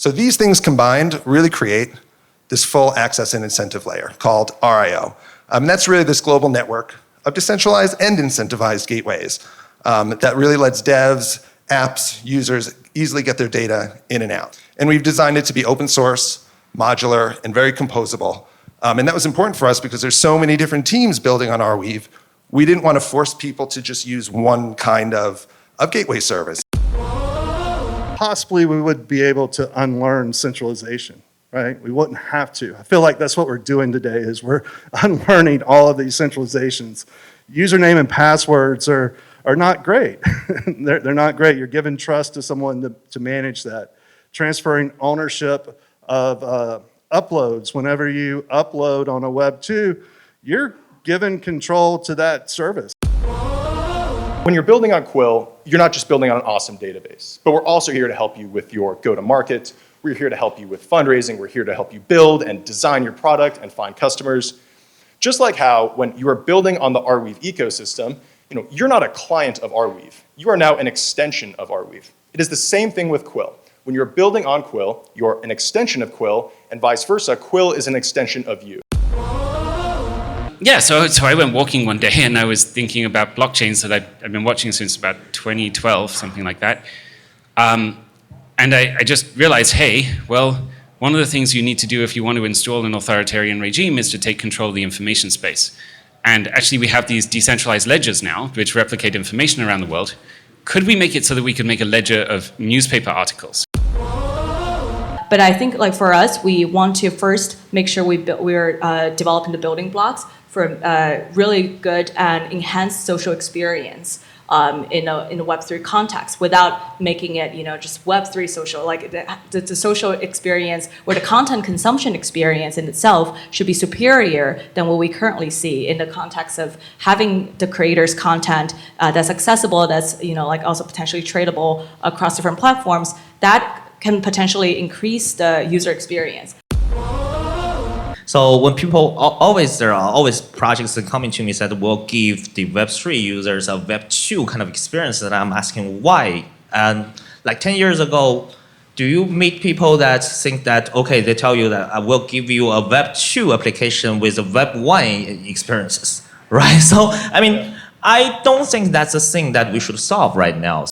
So these things combined really create this full access and incentive layer called ARIO. And that's really this global network of decentralized and incentivized gateways that really lets devs, apps, users easily get their data in and out. And we've designed it to be open source, modular, and very composable. And that was important for us because there's so many different teams building on Arweave. We didn't want to force people to just use one kind of gateway service. Possibly we would be able to unlearn centralization, right? We wouldn't have to. I feel like that's what we're doing today is we're unlearning all of these centralizations. Username and passwords are not great. They're not great. You're giving trust to someone to manage that. Transferring ownership of uploads. Whenever you upload on a Web 2, you're giving control to that service. When you're building on Quill, you're not just building on an awesome database, but we're also here to help you with your go-to-market. We're here to help you with fundraising. We're here to help you build and design your product and find customers. Just like how when you are building on the Arweave ecosystem, you're not a client of Arweave. You are now an extension of Arweave. It is the same thing with Quill. When you're building on Quill, you're an extension of Quill, and vice versa, Quill is an extension of you. Yeah, so I went walking one day and I was thinking about blockchains that I've been watching since about 2012, something like that. And I just realized, hey, well, one of the things you need to do if you want to install an authoritarian regime is to take control of the information space. And actually we have these decentralized ledgers now, which replicate information around the world. Could we make it so that we could make a ledger of newspaper articles? But I think for us, we want to first make sure we're developing the building blocks for really good and enhanced social experience in a Web3 context without making it just Web3 social. Like the social experience or the content consumption experience in itself should be superior than what we currently see in the context of having the creators' content that's accessible, that's also potentially tradable across different platforms. That can potentially increase the user experience. So when people there are always projects that coming to me that will give the Web3 users a Web2 kind of experience, that I'm asking why. And like 10 years ago, do you meet people that think that, okay, they tell you that I will give you a Web2 application with a Web1 experiences, right? So, I mean, I don't think that's a thing that we should solve right now.